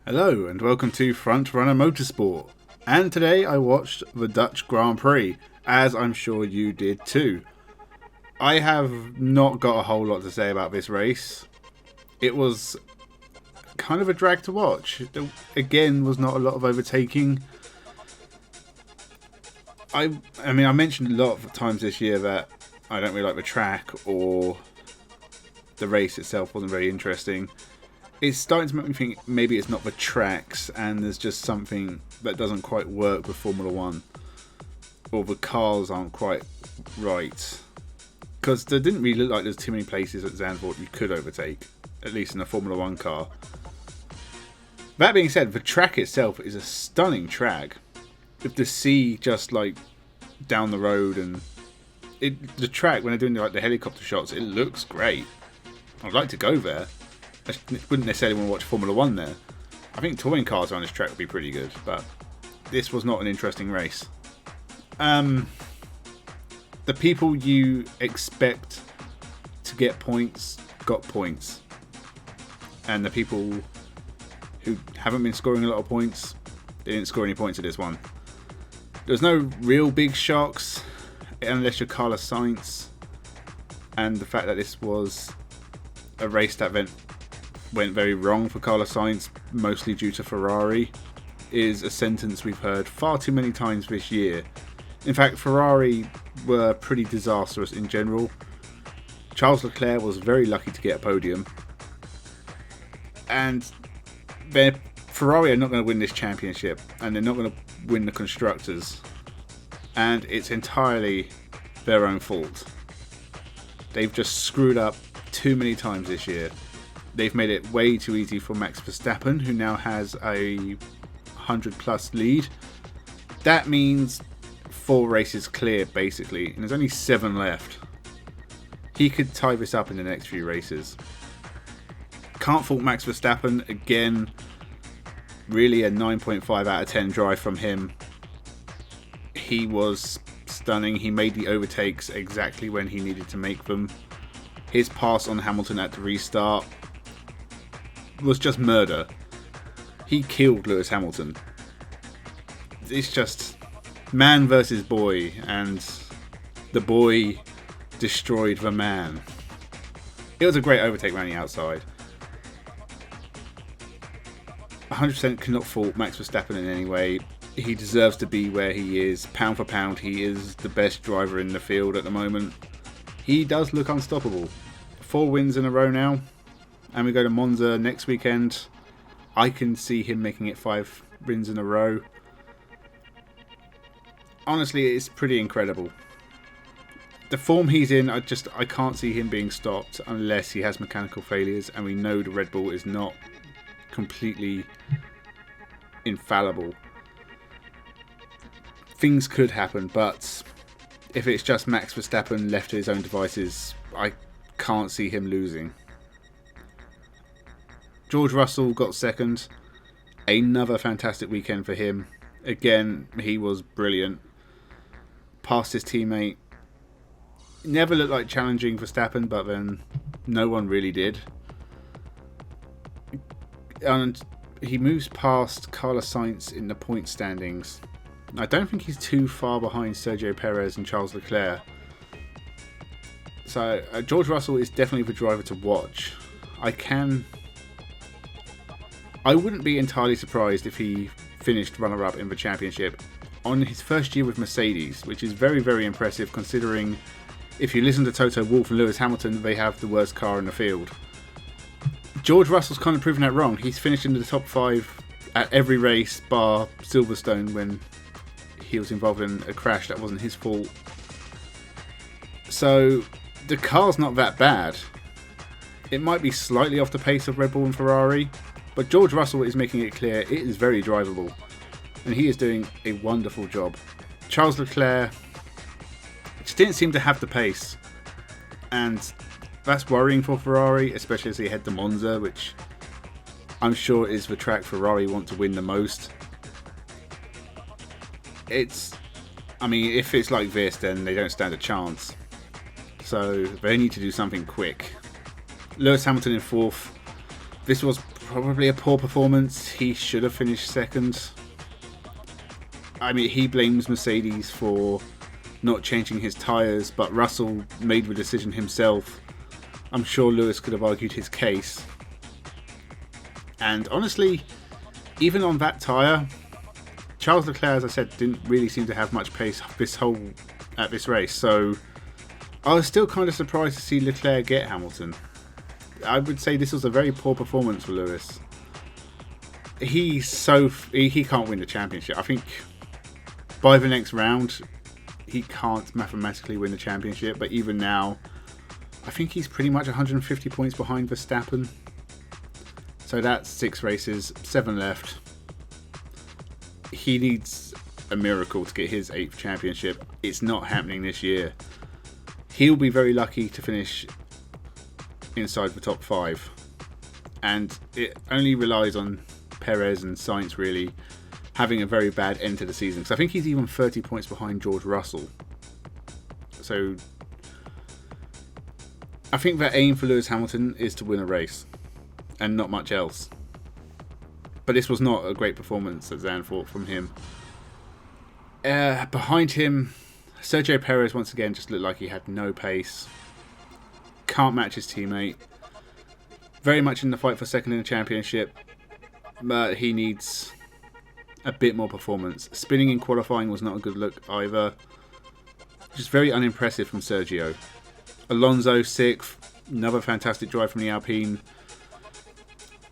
Hello and welcome to Frontrunner Motorsport, and today I watched the Dutch Grand Prix, as I'm sure you did too. I have not got a whole lot to say about this race. It was kind of a drag to watch. There, again, was not a lot of overtaking. I mean, I mentioned a lot of times this year that I don't really like the track or the race itself wasn't very interesting. It's starting to make me think maybe it's not the tracks and there's just something that doesn't quite work with Formula 1. Or the cars aren't quite right. Because there didn't really look like there's too many places at Zandvoort you could overtake. At least in a Formula 1 car. That being said, the track itself is a stunning track. With the sea just like down the road and... the track, when they're doing like the helicopter shots, it looks great. I'd like to go there. I wouldn't necessarily want to watch Formula 1 there. I think touring cars on this track would be pretty good, but this was not an interesting race. The people you expect to get points got points. And the people who haven't been scoring a lot of points, they didn't score any points at this one. There's no real big shocks, unless you're Carlos Sainz. And the fact that this was a race that went very wrong for Carlos Sainz, mostly due to Ferrari, is a sentence we've heard far too many times this year. In fact, Ferrari were pretty disastrous in general. Charles Leclerc was very lucky to get a podium. And Ferrari are not going to win this championship, and they're not going to win the Constructors. And it's entirely their own fault. They've just screwed up too many times this year. They've made it way too easy for Max Verstappen, who now has a 100+ lead. That means 4 races clear, basically, and there's only 7 left. He could tie this up in the next few races. Can't fault Max Verstappen. Again, really a 9.5 out of 10 drive from him. He was stunning. He made the overtakes exactly when he needed to make them. His pass on Hamilton at the restart was just murder. He killed Lewis Hamilton. It's just man versus boy, and the boy destroyed the man. It was a great overtake around the outside. 100% cannot fault Max Verstappen in any way. He deserves to be where he is. Pound for pound, he is the best driver in the field at the moment. He does look unstoppable. 4 wins in a row now. And we go to Monza next weekend. I can see him making it 5 wins in a row. Honestly, it's pretty incredible. The form he's in, I can't see him being stopped unless he has mechanical failures. And we know the Red Bull is not completely infallible. Things could happen, but if it's just Max Verstappen left to his own devices, I can't see him losing. George Russell got second. Another fantastic weekend for him. Again, he was brilliant. Passed his teammate. Never looked like challenging Verstappen, but then no one really did. And he moves past Carlos Sainz in the point standings. I don't think he's too far behind Sergio Perez and Charles Leclerc. So George Russell is definitely the driver to watch. I wouldn't be entirely surprised if he finished runner-up in the championship on his first year with Mercedes, which is very, very impressive considering if you listen to Toto Wolff and Lewis Hamilton, they have the worst car in the field. George Russell's kind of proven that wrong. He's finished in the top 5 at every race bar Silverstone when he was involved in a crash that wasn't his fault. So the car's not that bad. It might be slightly off the pace of Red Bull and Ferrari, but George Russell is making it clear it is very drivable, and he is doing a wonderful job. Charles Leclerc just didn't seem to have the pace, and that's worrying for Ferrari, especially as they head to Monza, which I'm sure is the track Ferrari want to win the most. If it's like this, then they don't stand a chance. So they need to do something quick. Lewis Hamilton in 4th. This was probably a poor performance. He should have finished second. I mean, he blames Mercedes for not changing his tyres, but Russell made the decision himself. I'm sure Lewis could have argued his case. And honestly, even on that tyre, Charles Leclerc, as I said, didn't really seem to have much pace at this race. So I was still kind of surprised to see Leclerc get Hamilton. I would say this was a very poor performance for Lewis. He can't win the championship. I think by the next round, he can't mathematically win the championship. But even now, I think he's pretty much 150 points behind Verstappen. So that's 6 races, 7 left. He needs a miracle to get his 8th championship. It's not happening this year. He'll be very lucky to finish inside the top 5. And it only relies on Perez and Sainz really having a very bad end to the season. Because I think he's even 30 points behind George Russell. So I think the aim for Lewis Hamilton is to win a race and not much else. But this was not a great performance at Zandvoort from him. Behind him, Sergio Perez once again just looked like he had no pace. Can't match his teammate. Very much in the fight for second in the championship. But he needs a bit more performance. Spinning in qualifying was not a good look either. Just very unimpressive from Sergio. Alonso 6th. Another fantastic drive from the Alpine.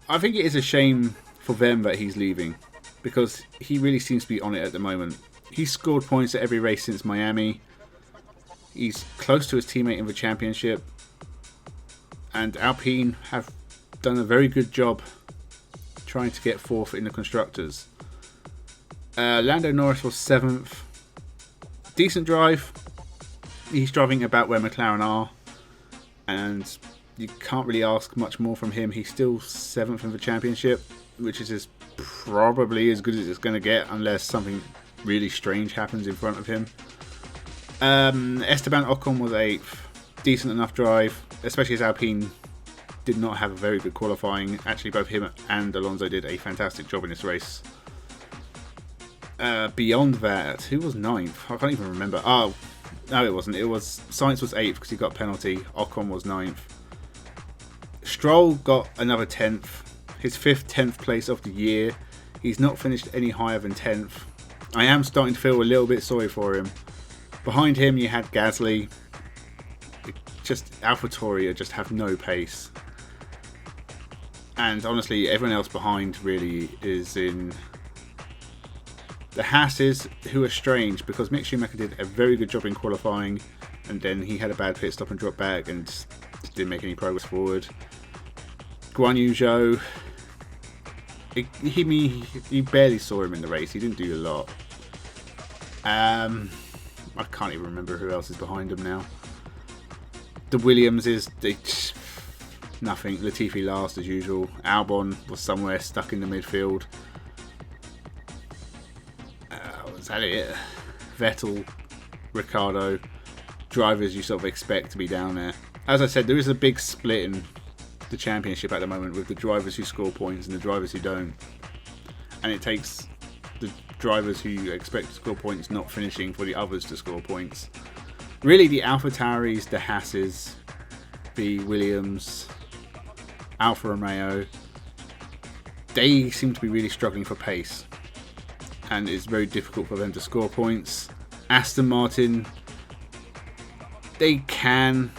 I think it is a shame for them that he's leaving, because he really seems to be on it at the moment. He's scored points at every race since Miami. He's close to his teammate in the championship. And Alpine have done a very good job trying to get 4th in the Constructors. Lando Norris was 7th. Decent drive. He's driving about where McLaren are. And you can't really ask much more from him. He's still 7th in the championship, which is probably as good as it's going to get unless something really strange happens in front of him. Esteban Ocon was 8th. Decent enough drive, especially as Alpine did not have a very good qualifying. Actually, both him and Alonso did a fantastic job in this race. Beyond that, who was 9th? I can't even remember. Oh, no, it wasn't. It was Sainz was 8th because he got a penalty. Ocon was 9th. Stroll got another 10th. His 5th 10th place of the year. He's not finished any higher than 10th. I am starting to feel a little bit sorry for him. Behind him you had Gasly. AlphaTauri just have no pace. And honestly, everyone else behind really is in the Haas's, who are strange because Mick Schumacher did a very good job in qualifying, and then he had a bad pit stop and dropped back and didn't make any progress forward. Guan Yu Zhou, he barely saw him in the race. He didn't do a lot. I can't even remember who else is behind him now. The Williams nothing. Latifi last as usual. Albon was somewhere stuck in the midfield. Was that it? Vettel, Ricciardo, drivers you sort of expect to be down there. As I said, there is a big split in the championship at the moment with the drivers who score points and the drivers who don't. And it takes the drivers who you expect to score points not finishing for the others to score points. Really, the AlphaTauris, the Haas's, the Williams, Alfa Romeo, they seem to be really struggling for pace. And it's very difficult for them to score points. Aston Martin, they can,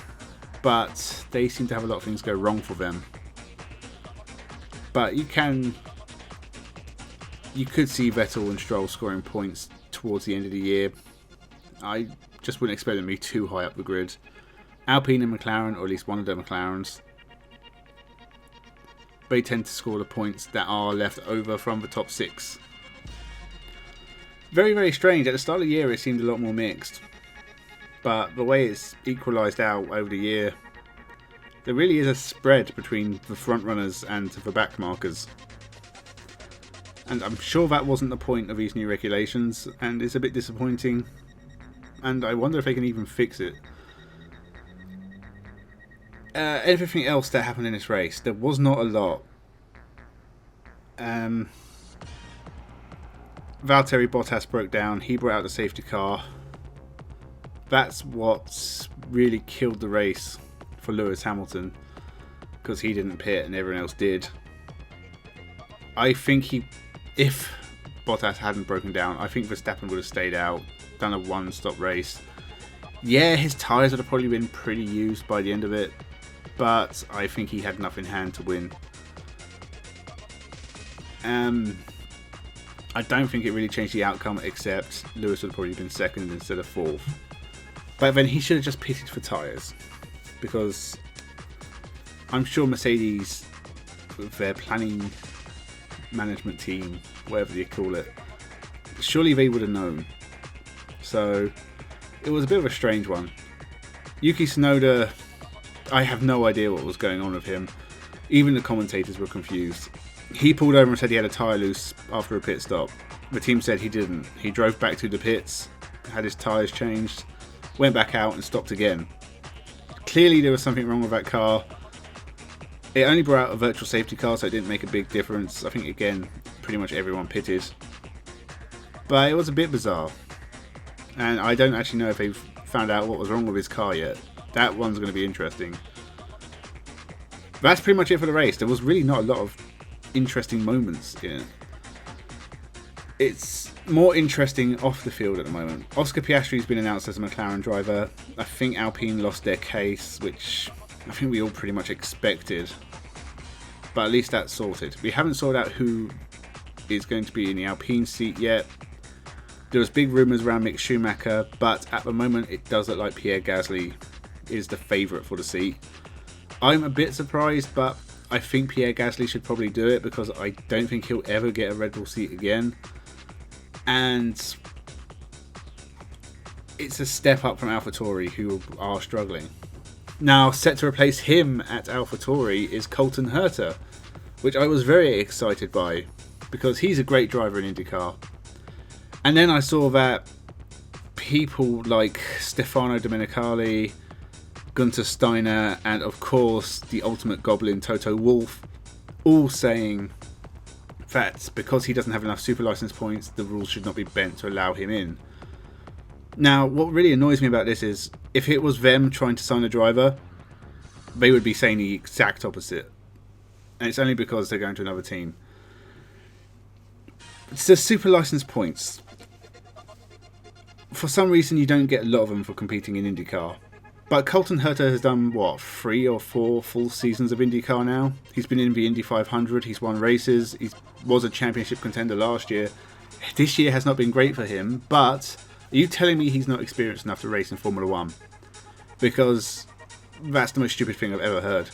but they seem to have a lot of things go wrong for them. But you could see Vettel and Stroll scoring points towards the end of the year. I just wouldn't expect them to be too high up the grid. Alpine and McLaren, or at least one of the McLarens, they tend to score the points that are left over from the top 6. Very, very strange. At the start of the year, it seemed a lot more mixed. But the way it's equalised out over the year, there really is a spread between the front runners and the back markers. And I'm sure that wasn't the point of these new regulations, and it's a bit disappointing. And I wonder if they can even fix it. Everything else that happened in this race, there was not a lot. Valtteri Bottas broke down. He brought out the safety car. That's what's really killed the race for Lewis Hamilton, because he didn't pit and everyone else did. I think if Bottas hadn't broken down, I think Verstappen would have stayed out, done a one-stop race. Yeah, his tyres would have probably been pretty used by the end of it, but I think he had enough in hand to win. I don't think it really changed the outcome, except Lewis would have probably been second instead of fourth. But then he should have just pitted for tyres, because I'm sure Mercedes, with their planning management team, whatever you call it, surely they would have known. So it was a bit of a strange one. Yuki Tsunoda, I have no idea what was going on with him. Even the commentators were confused. He pulled over and said he had a tyre loose after a pit stop. The team said he didn't. He drove back to the pits, had his tyres changed, went back out and stopped again. Clearly there was something wrong with that car. It only brought out a virtual safety car, so it didn't make a big difference. I think, again, pretty much everyone pitted. But it was a bit bizarre. And I don't actually know if they've found out what was wrong with his car yet. That one's going to be interesting. That's pretty much it for the race. There was really not a lot of interesting moments in it. It's more interesting off the field at the moment. Oscar Piastri's been announced as a McLaren driver. I think Alpine lost their case, which I think we all pretty much expected. But at least that's sorted. We haven't sorted out who is going to be in the Alpine seat yet. There was big rumours around Mick Schumacher, but at the moment it does look like Pierre Gasly is the favourite for the seat. I'm a bit surprised, but I think Pierre Gasly should probably do it, because I don't think he'll ever get a Red Bull seat again. And it's a step up from AlphaTauri, who are struggling. Now, set to replace him at AlphaTauri is Colton Herta, which I was very excited by, because he's a great driver in IndyCar. And then I saw that people like Stefano Domenicali, Gunther Steiner, and of course the ultimate goblin Toto Wolff, all saying that because he doesn't have enough super license points, the rules should not be bent to allow him in. Now, what really annoys me about this is, if it was them trying to sign a driver, they would be saying the exact opposite. And it's only because they're going to another team. It's the super license points. For some reason, you don't get a lot of them for competing in IndyCar. But Colton Herta has done, 3 or 4 full seasons of IndyCar now. He's been in the Indy 500, he's won races, he was a championship contender last year. This year has not been great for him, but are you telling me he's not experienced enough to race in Formula 1? Because that's the most stupid thing I've ever heard.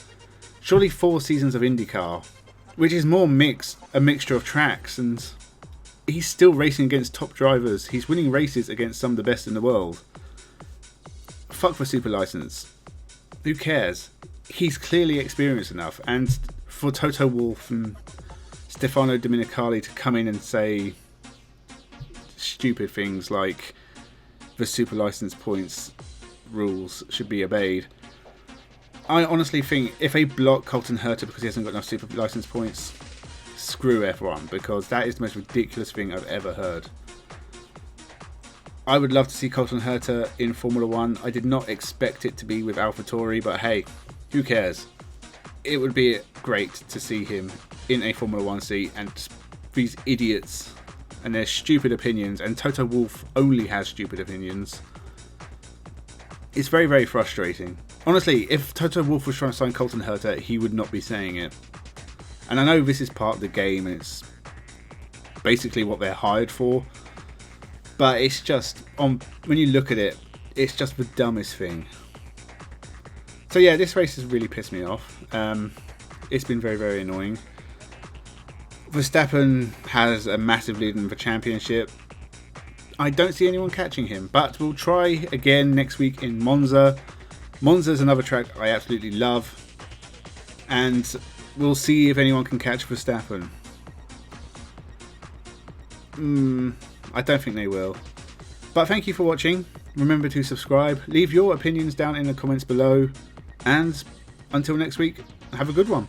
Surely 4 seasons of IndyCar, which is more mixed, a mixture of tracks, and he's still racing against top drivers. He's winning races against some of the best in the world. Fuck the super license. Who cares? He's clearly experienced enough. And for Toto Wolff and Stefano Domenicali to come in and say stupid things like the super license points rules should be obeyed. I honestly think if they block Colton Herta because he hasn't got enough super license points, screw F1, because that is the most ridiculous thing I've ever heard. I would love to see Colton Herta in Formula 1. I did not expect it to be with AlphaTauri, but hey, who cares? It would be great to see him in a Formula 1 seat, and these idiots and their stupid opinions, and Toto Wolff only has stupid opinions. It's very, very frustrating. Honestly, if Toto Wolff was trying to sign Colton Herta, he would not be saying it. And I know this is part of the game, and it's basically what they're hired for. But it's just, when you look at it, it's just the dumbest thing. So yeah, this race has really pissed me off. It's been very, very annoying. Verstappen has a massive lead in the championship. I don't see anyone catching him, but we'll try again next week in Monza. Monza's another track I absolutely love. And we'll see if anyone can catch Verstappen. I don't think they will. But thank you for watching. Remember to subscribe. Leave your opinions down in the comments below. And until next week, have a good one.